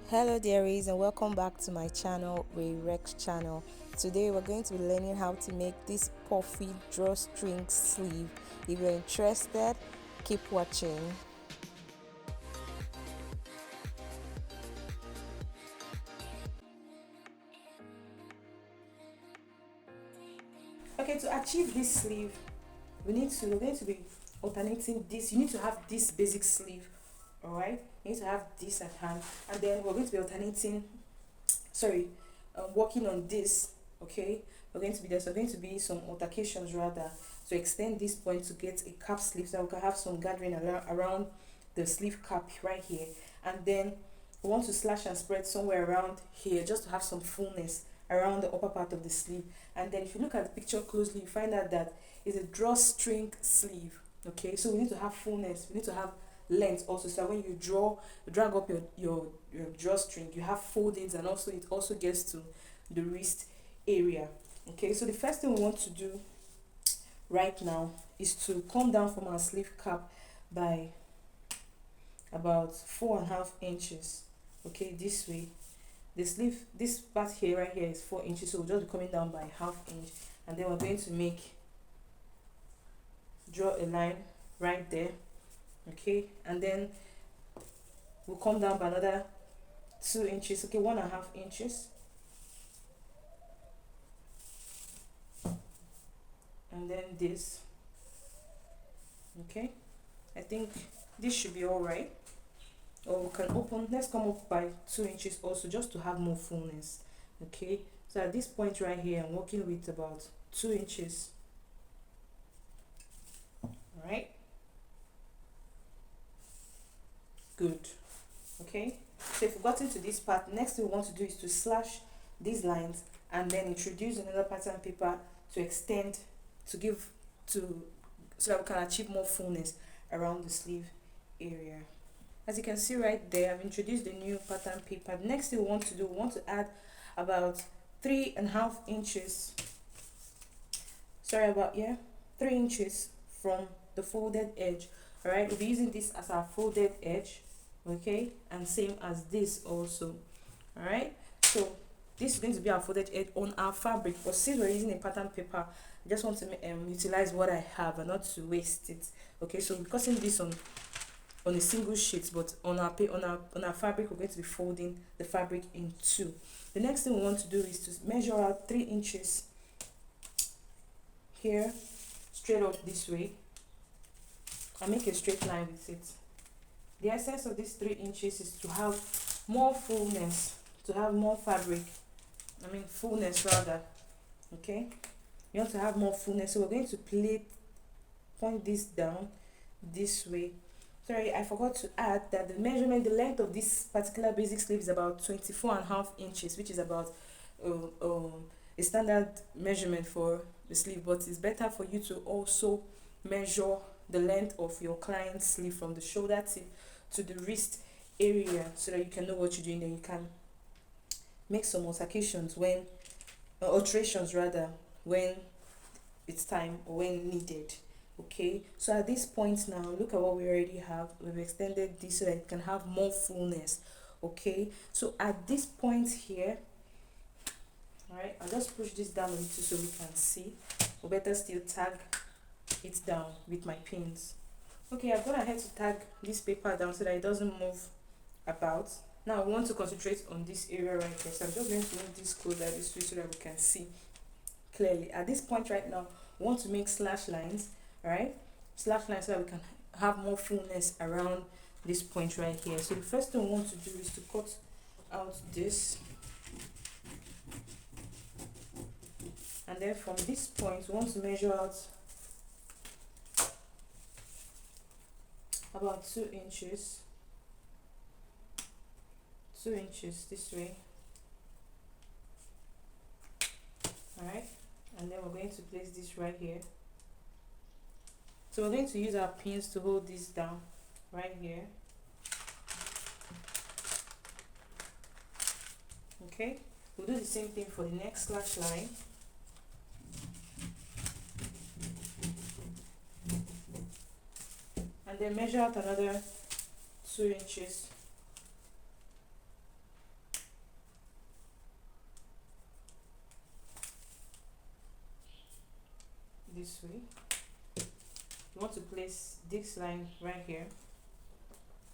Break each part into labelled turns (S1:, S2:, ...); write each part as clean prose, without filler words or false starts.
S1: Hello dearies, and welcome back to my channel, Rex channel. Today we're going to be learning how to make this puffy drawstring sleeve. If you're interested, keep watching. Okay, to achieve this sleeve, we're going to be alternating this. You need to have this basic sleeve, all right? You need to have this at hand, and then we're going to be alternating, working on this. Okay, there's going to be some altercations rather to extend this point to get a cap sleeve, so we can have some gathering around the sleeve cap right here. And then we want to slash and spread somewhere around here just to have some fullness around the upper part of the sleeve. And then if you look at the picture closely, you find out that it's a drawstring sleeve. Okay, so we need to have fullness, we need to have length also, so when you drag up your drawstring, you have foldings, and also it also gets to the wrist area. Okay, so the first thing we want to do right now is to come down from our sleeve cap by about 4.5 inches. Okay, this way. The sleeve, this part here right here is 4 inches, so we'll just be coming down by ½ inch, and then we're going to draw a line right there. Okay, and then we'll come down by another 2 inches. Okay, 1.5 inches, and then this. Okay, I think this should be all right. Or we can open, let's come up by 2 inches also, just to have more fullness. Okay, so at this point right here, I'm working with about 2 inches. All right, good. Okay, so if we got into this part, next thing we want to do is to slash these lines and then introduce another pattern paper to extend, to give to so that we can achieve more fullness around the sleeve area. As you can see right there, I've introduced the new pattern paper. The next thing we want to do, we want to add about 3.5 inches, 3 inches from the folded edge. All right, we'll be using this as our folded edge. Okay, and same as this also. All right, so this is going to be our folded edge on our fabric, but since we're using a pattern paper, I just want to utilize what I have and not to waste it. Okay, so we're cutting this on a single sheet, but on our fabric, we're going to be folding the fabric in two. The next thing we want to do is to measure out 3 inches here, straight up this way, and make a straight line with it. The essence of these 3 inches is to have more fullness, to have more fabric, fullness rather. Okay, you want to have more fullness, so we're going to point this down this way. Sorry, I forgot to add that the length of this particular basic sleeve is about 24.5 inches, which is about a standard measurement for the sleeve, but it's better for you to also measure the length of your client's sleeve from the shoulder tip to the wrist area, so that you can know what you're doing. Then you can make some alterations when it's time or when needed. Okay, so at this point now, look at what we already have. We've extended this so that it can have more fullness. Okay, so at this point here, all right, I'll just push this down a little so we can see, or better still, tag it down with my pins. Okay, I've gone ahead to tag this paper down so that it doesn't move about. Now we want to concentrate on this area right here, so I'm just going to move this closer this way so that we can see clearly. At this point right now, we want to make slash lines. All right, slash lines so that we can have more fullness around this point right here. So the first thing we want to do is to cut out this, and then from this point we want to measure out about 2 inches, 2 inches this way. All right, and then we're going to place this right here. So we're going to use our pins to hold this down right here. Okay, we'll do the same thing for the next slash line. And then measure out another 2 inches you want to place this line right here,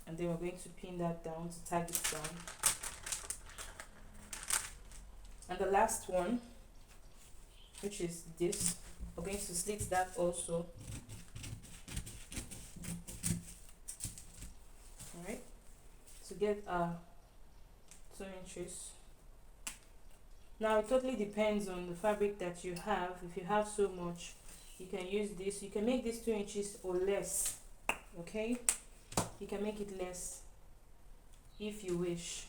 S1: and then we're going to pin that down to tag it down. And the last one, which is this, we're going to slit that also. Alright, to get 2 inches. Now it totally depends on the fabric that you have. If you have so much, you can use this. You can make this 2 inches or less. Okay, you can make it less if you wish.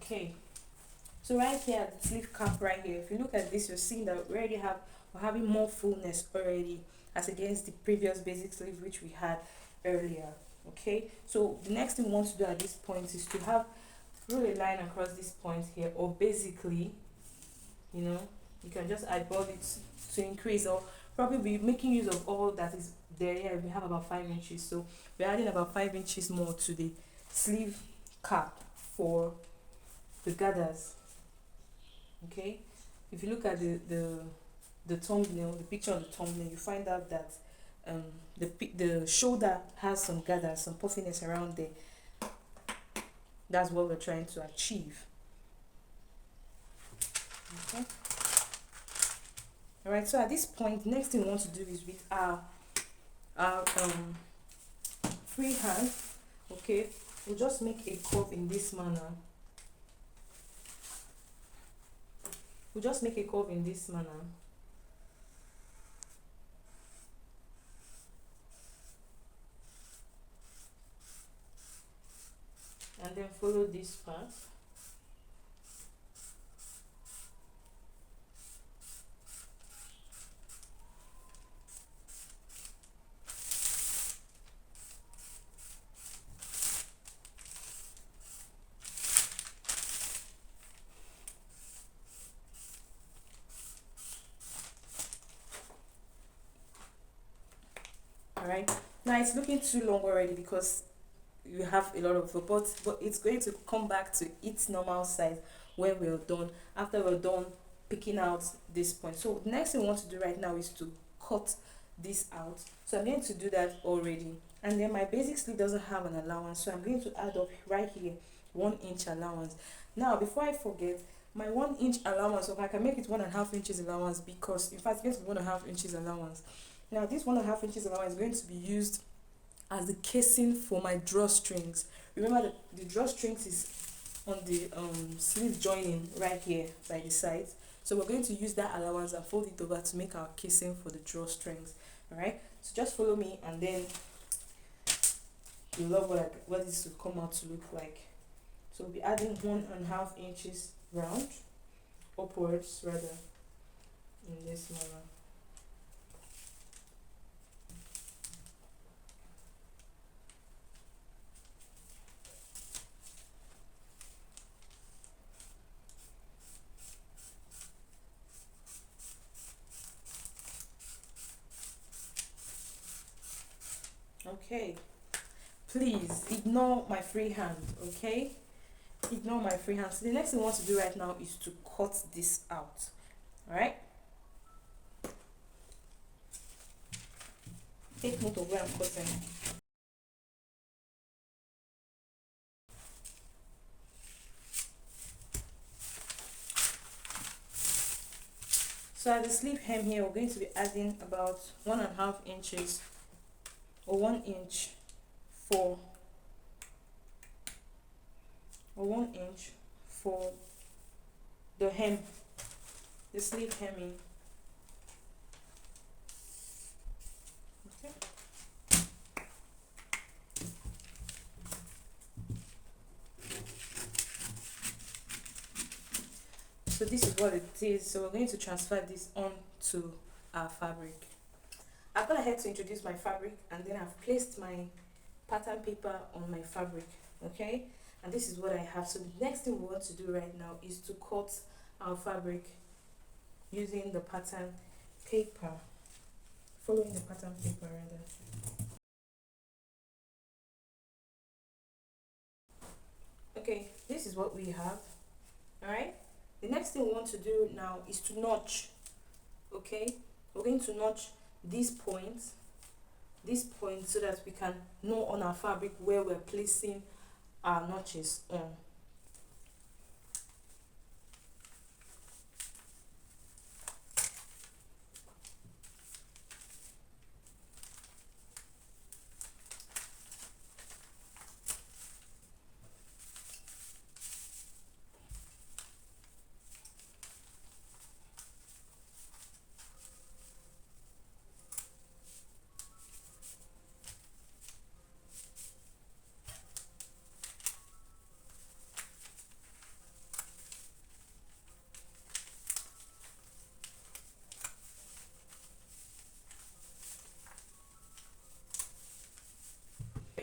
S1: Okay, so right here, the sleeve cap right here, if you look at this, you're seeing that we already have, we're having more fullness already as against the previous basic sleeve which we had earlier. Okay, so the next thing we want to do at this point is to have really a line across this point here, or basically, you know, you can just eyeball it to increase, or probably be making use of all that is there. Yeah, we have about 5 inches, so we're adding about 5 inches more to the sleeve cap for the gathers. Okay, if you look at the thumbnail, the picture on the thumbnail, you find out that the shoulder has some gathers, some puffiness around there. That's what we're trying to achieve. Okay, all right, so at this point, next thing we want to do is with our free hand. Okay, we'll just make a curve in this manner. We'll just make a curve in this manner. And then follow this part. Alright, now it's looking too long already because you have a lot of it, but it's going to come back to its normal size when we're done, after we're done picking out this point. So the next thing we want to do right now is to cut this out. So I'm going to do that already, and then my basic sleeve doesn't have an allowance, so I'm going to add up right here 1 inch allowance. Now before I forget, my 1 inch allowance, so I can make it 1.5 inches allowance, because in fact it's going to be 1.5 inches allowance. Now this 1.5 inches allowance is going to be used as the casing for my drawstrings. Remember that the drawstrings is on the sleeve joining right here by the sides. So we're going to use that allowance and fold it over to make our casing for the drawstrings. Alright, so just follow me, and then you love what this will come out to look like. So we'll be adding 1.5 inches round, upwards rather, in this manner. Okay, please ignore my free hand. Okay, ignore my free hand. So the next thing we want to do right now is to cut this out. All right, take note of where I'm cutting. So at the sleeve hem here, we're going to be adding about 1.5 inches or 1 inch for 1 inch for the hem, the sleeve hemming. Okay. So this is what it is. So we're going to transfer this onto our fabric. I've gone ahead to introduce my fabric, and then I've placed my pattern paper on my fabric. Okay, and this is what I have. So the next thing we want to do right now is to cut our fabric using the pattern paper, following the pattern paper rather. Okay, this is what we have. All right, the next thing we want to do now is to notch. Okay, we're going to notch these points, so that we can know on our fabric where we're placing our notches on.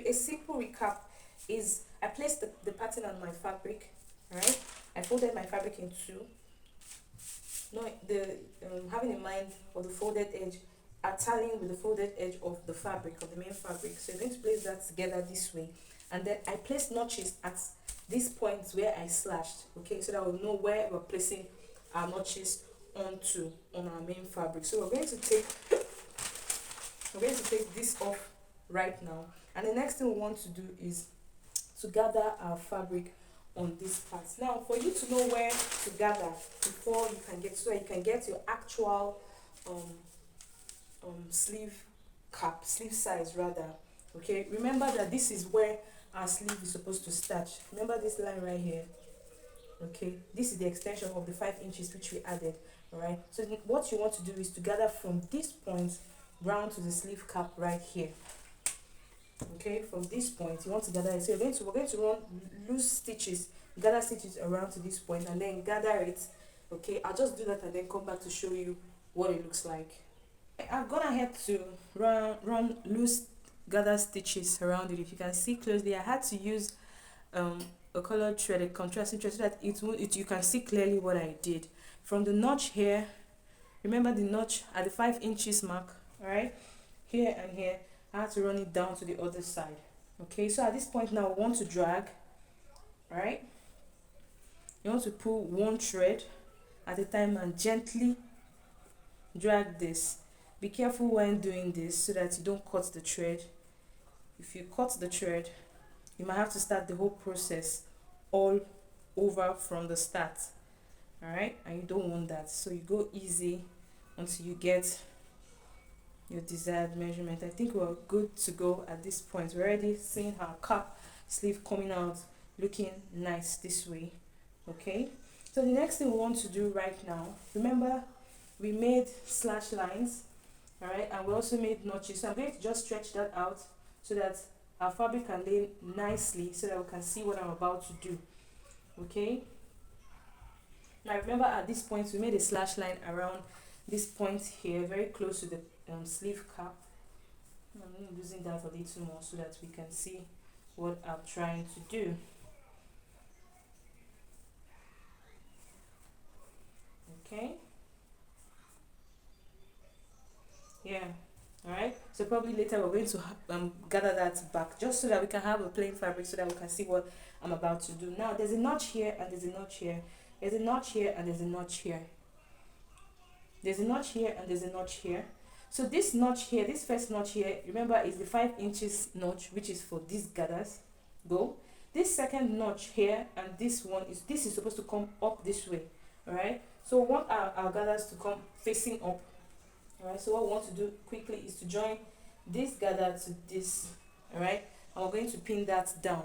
S1: A simple recap is I placed the pattern on my fabric, right? I folded my fabric in two. No, the having in mind of the folded edge are tallying with the folded edge of the fabric, of the main fabric. So you're going to place that together this way, and then I placed notches at these points where I slashed, okay, so that we'll know where we're placing our notches onto on our main fabric. So we're going to take this off right now, and the next thing we want to do is to gather our fabric on this part. Now, for you to know where to gather before you can get, so that you can get your actual sleeve size rather, okay, remember that this is where our sleeve is supposed to start. Remember this line right here, okay, this is the extension of the 5 inches which we added. All right, so what you want to do is to gather from this point round to the sleeve cap right here. Okay, from this point you want to gather it. So we're going to run loose stitches, gather stitches around to this point, and then gather it. Okay, I'll just do that and then come back to show you what it looks like. I've gone ahead to run loose gather stitches around it. If you can see closely, I had to use a colored thread, a contrasting thread, so that you can see clearly what I did. From the notch here, remember the notch at the 5 inches mark, all right, here and here, I had to run it down to the other side. Okay, so at this point now we want to drag, all right, you want to pull one thread at a time and gently drag this. Be careful when doing this so that you don't cut the thread. If you cut the thread, you might have to start the whole process all over from the start. All right, and you don't want that, so you go easy until you get your desired measurement. I think we're good to go at this point. We're already seeing our cap sleeve coming out looking nice this way. Okay, so the next thing we want to do right now, remember we made slash lines, all right, and we also made notches. So I'm going to just stretch that out so that our fabric can lay nicely, so that we can see what I'm about to do. Okay, now remember at this point we made a slash line around this point here, very close to the sleeve cap. I'm using that a little more so that we can see what I'm trying to do. Okay, yeah, all right, so probably later we're going to gather that back just so that we can have a plain fabric, so that we can see what I'm about to do. Now there's a notch here and there's a notch here, there's a notch here and there's a notch here, there's a notch here and there's a notch here. So this notch here, this first notch here, remember, is the 5 inches notch, which is for these gathers. Go. This second notch here and this is supposed to come up this way. All right, so we want our gathers to come facing up. All right, so what we want to do quickly is to join this gather to this. All right, and we're going to pin that down.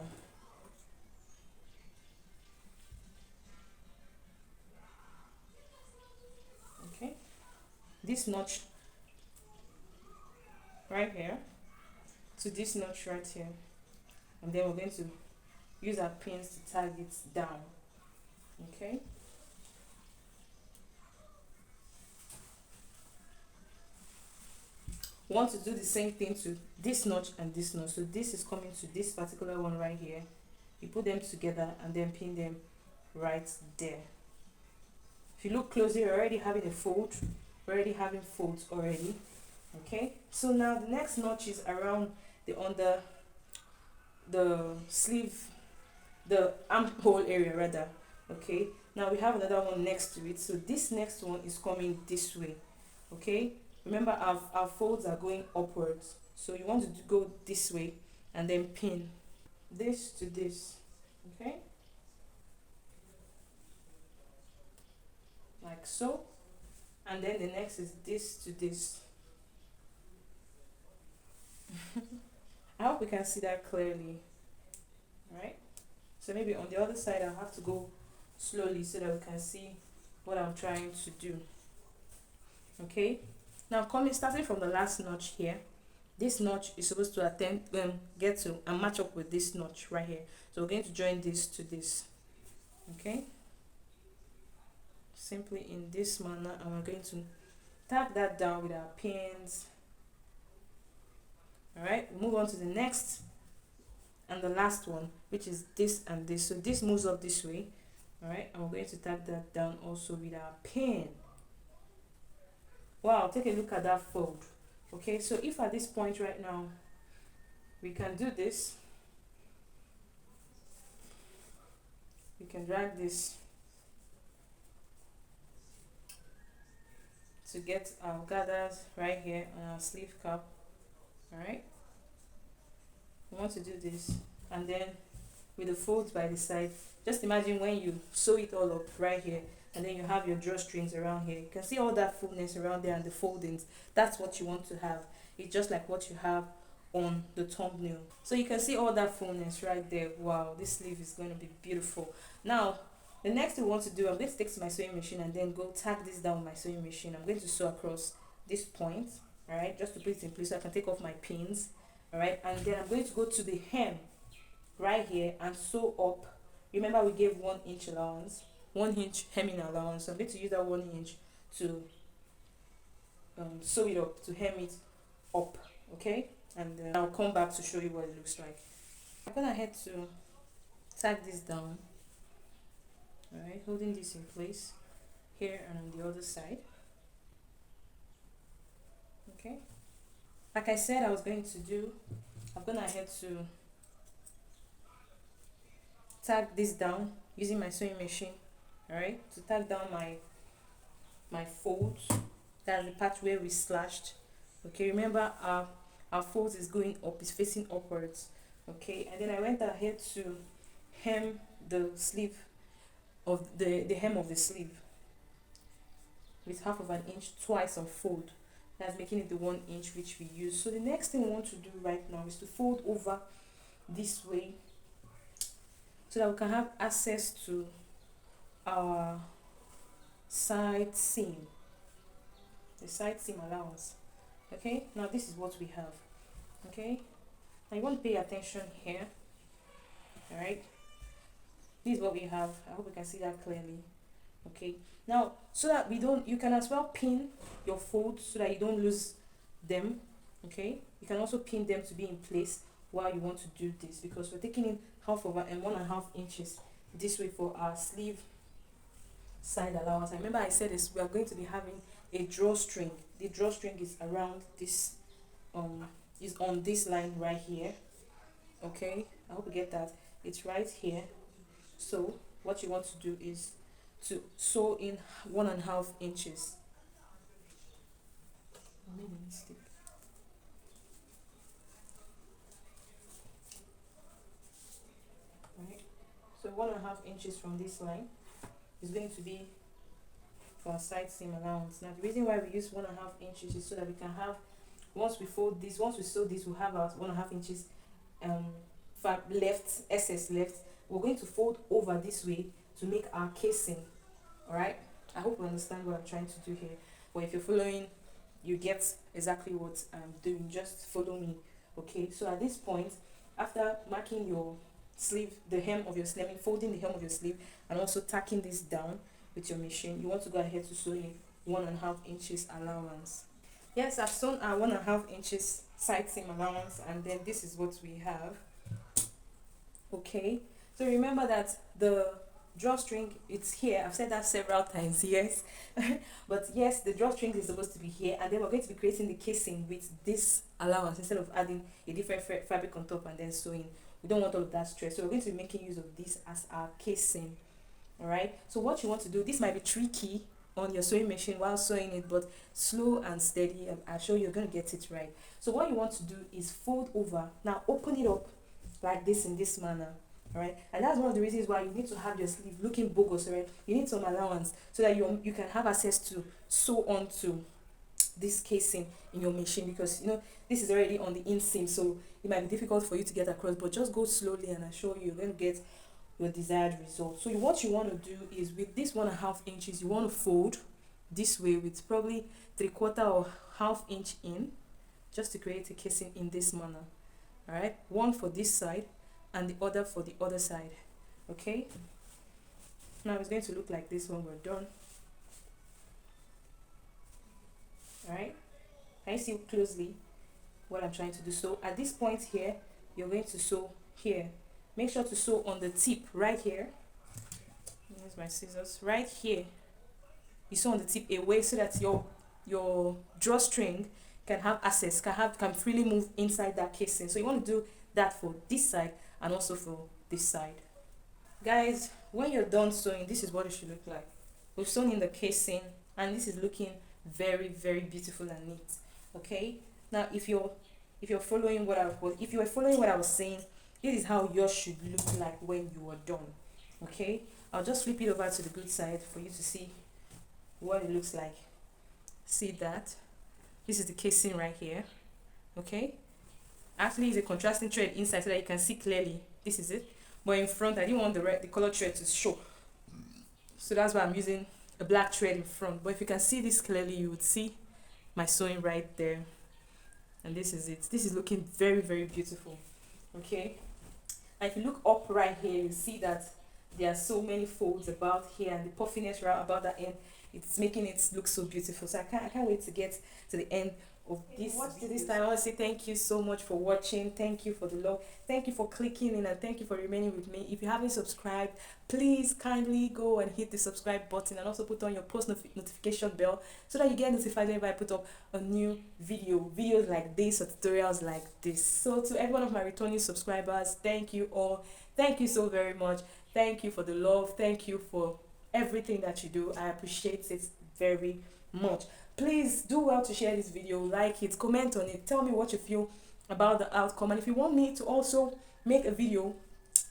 S1: Okay, this notch right here to this notch right here, and then we're going to use our pins to tag it down. Okay, we want to do the same thing to this notch and this notch. So this is coming to this particular one right here. You put them together and then pin them right there. If you look closely, you're already having a fold. We're already having folds already. Okay, so now the next notch is around the sleeve, the armhole area rather. Okay, now we have another one next to it, so this next one is coming this way. Okay, Remember our folds are going upwards, so you want to go this way and then pin this to this, okay, like so. And then the next is this to this. I hope we can see that clearly. Right, so maybe on the other side I'll have to go slowly so that we can see what I'm trying to do. Okay, now starting from the last notch here, this notch is supposed to get to and match up with this notch right here, so we're going to join this to this. Okay, simply in this manner, and we're going to tap that down with our pins. All right, we'll move on to the next and the last one, which is this and this. So this moves up this way. All right, and we're going to tap that down also with our pin. Wow, take a look at that fold. Okay, so if at this point right now we can do this, we can drag this to get our gathers right here on our sleeve cap. All right, we want to do this, and then with the folds by the side, just imagine when you sew it all up right here, and then you have your drawstrings around here. You can see all that fullness around there and the foldings. That's what you want to have. It's just like what you have on the thumbnail. So you can see all that fullness right there. Wow, this sleeve is going to be beautiful. Now, the next thing we want to do, I'm going to take to my sewing machine and then go tag this down with my sewing machine. I'm going to sew across this point, all right, just to put it in place so I can take off my pins, all right, and then I'm going to go to the hem right here and sew up. Remember, we gave 1 inch allowance, 1 inch hemming allowance, so I'm going to use that 1 inch to sew it up, to hem it up, okay, and then I'll come back to show you what it looks like. I'm gonna head to tag this down, all right, holding this in place here and on the other side. Okay, like I said I was going to do, I'm gonna head to tag this down using my sewing machine, all right, to tag down my folds. That's the part where we slashed. Okay, remember our folds is going up, is facing upwards. Okay, and then I went ahead to hem the sleeve of the hem of the sleeve with 1/2 inch twice of fold. That's making it the 1 inch which we use. So the next thing we want to do right now is to fold over this way so that we can have access to our side seam, the side seam allowance. Okay, now this is what we have. Okay, now you want to pay attention here. All right, this is what we have. I hope you can see that clearly. Okay, now so that we don't, you can as well pin your folds so that you don't lose them. Okay, you can also pin them to be in place while you want to do this, because we're taking in 1.5 inches this way for our sleeve side allowance. I remember I said this, we are going to be having a drawstring. The drawstring is around this is on this line right here. Okay, I hope you get that. It's right here. So what you want to do is to sew in 1.5 inches. I made a mistake. Right, so 1.5 inches from this line is going to be for our side seam allowance. Now the reason why we use 1.5 inches is so that we can have, once we fold this, once we sew this, we'll have our 1.5 inches left, excess left. We're going to fold over this way to make our casing. All right, I hope you understand what I'm trying to do here, but if you're following, you get exactly what I'm doing. Just follow me. Okay, so at this point, after marking your sleeve, the hem of your sleeve, folding the hem of your sleeve and also tacking this down with your machine, you want to go ahead to sew in 1.5 inches allowance. Yes, I've sewn our 1.5 inches side seam allowance, and then this is what we have. Okay, so remember that the drawstring, it's here. I've said that several times, yes. But yes, the drawstring is supposed to be here, and then we're going to be creating the casing with this allowance instead of adding a different fabric on top and then sewing. We don't want all of that stress, so we're going to be making use of this as our casing. All right, so what you want to do, this might be tricky, on your sewing machine while sewing it, but slow and steady, and I'm sure you're going to get it right. So what you want to do is fold over. Now open it up like this in this manner. All right, and that's one of the reasons why you need to have your sleeve looking bogus. Right, you need some allowance so that you can have access to sew onto this casing in your machine, because you know this is already on the inseam, so it might be difficult for you to get across, but just go slowly and I assure you you're going to get your desired result. So what you want to do is, with this 1.5 inches, you want to fold this way with probably 3/4 or half inch in, just to create a casing in this manner. All right, one for this side and the other for the other side. Okay, now it's going to look like this when we're done. All right, can you see closely what I'm trying to do? So at this point here, you're going to sew here. Make sure to sew on the tip right here. Here's my scissors. Right here, you sew on the tip away so that your drawstring can have access, can freely move inside that casing. So you want to do that for this side and also for this side. Guys, when you're done sewing, this is what it should look like. We've sewn in the casing and this is looking very, very beautiful and neat. Okay, now if you were following what I was saying, this is how yours should look like when you are done. Okay, I'll just flip it over to the good side for you to see what it looks like. See that? This is the casing right here. Okay, actually it's a contrasting thread inside so that you can see clearly. This is it, but in front I didn't want the color thread to show, so that's why I'm using a black thread in front. But if you can see this clearly, you would see my sewing right there, and this is it. This is looking very, very beautiful. Okay, and if you look up right here, you see that there are so many folds about here, and the puffiness right about that end, it's making it look so beautiful. So I can't wait to get to the end of this time. I want to say thank you so much for watching. Thank you for the love, thank you for clicking in, and thank you for remaining with me. If you haven't subscribed, please kindly go and hit the subscribe button, and also put on your post notification bell so that you get notified whenever I put up a new videos like this or tutorials like this. So to every one of my returning subscribers, thank you all. Thank you so very much. Thank you for the love. Thank you for everything that you do. I appreciate it very much. Please do well to share this video, like it, comment on it, tell me what you feel about the outcome, and if you want me to also make a video,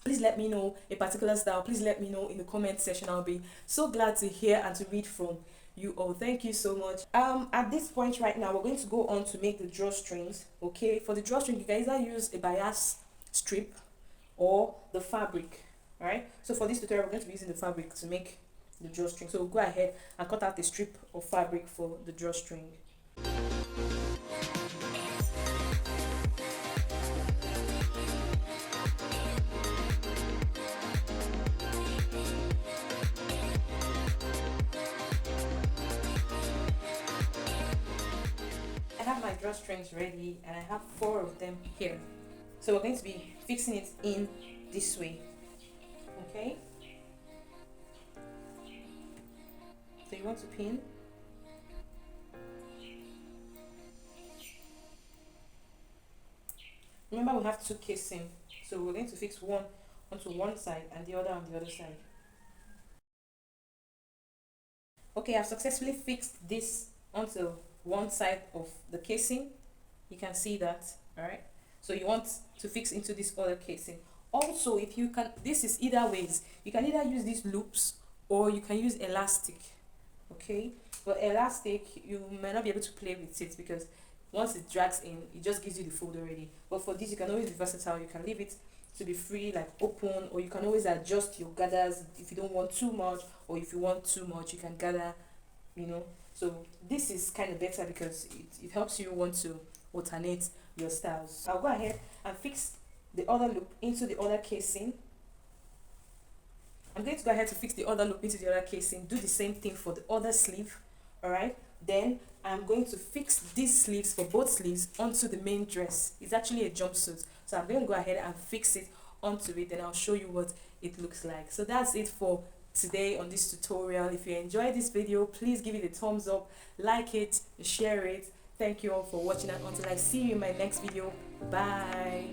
S1: please let me know a particular style. Please let me know in the comment section. I'll be so glad to hear and to read from you all. Thank you so much. At this point right now, we're going to go on to make the drawstrings. Okay, for the drawstring, you can either use a bias strip or the fabric. All right, so for this tutorial, we're going to be using the fabric to make the drawstring. So we'll go ahead and cut out a strip of fabric for the drawstring. I have my drawstrings ready and I have 4 of them here. So we're going to be fixing it in this way. Okay, so you want to pin. Remember, we have 2 casing, so we're going to fix one onto one side and the other on the other side. Okay, I've successfully fixed this onto one side of the casing. You can see that. All right, so you want to fix into this other casing. Also, if you can, this is either ways. You can either use these loops or you can use elastic. Okay, but elastic, you may not be able to play with it because once it drags in, it just gives you the fold already. But for this, you can always be versatile. You can leave it to be free, like open, or you can always adjust your gathers if you don't want too much, or if you want too much, you can gather, you know. So this is kind of better because it helps you want to alternate your styles. I'll go ahead and fix the other loop into the other casing. I'm going to go ahead to fix the other loop into the other casing, do the same thing for the other sleeve. All right, then I'm going to fix these sleeves for both sleeves onto the main dress. It's actually a jumpsuit, so I'm going to go ahead and fix it onto it, then I'll show you what it looks like. So that's it for today on this tutorial. If you enjoyed this video, please give it a thumbs up, like it, share it. Thank you all for watching, and until I see you in my next video, bye.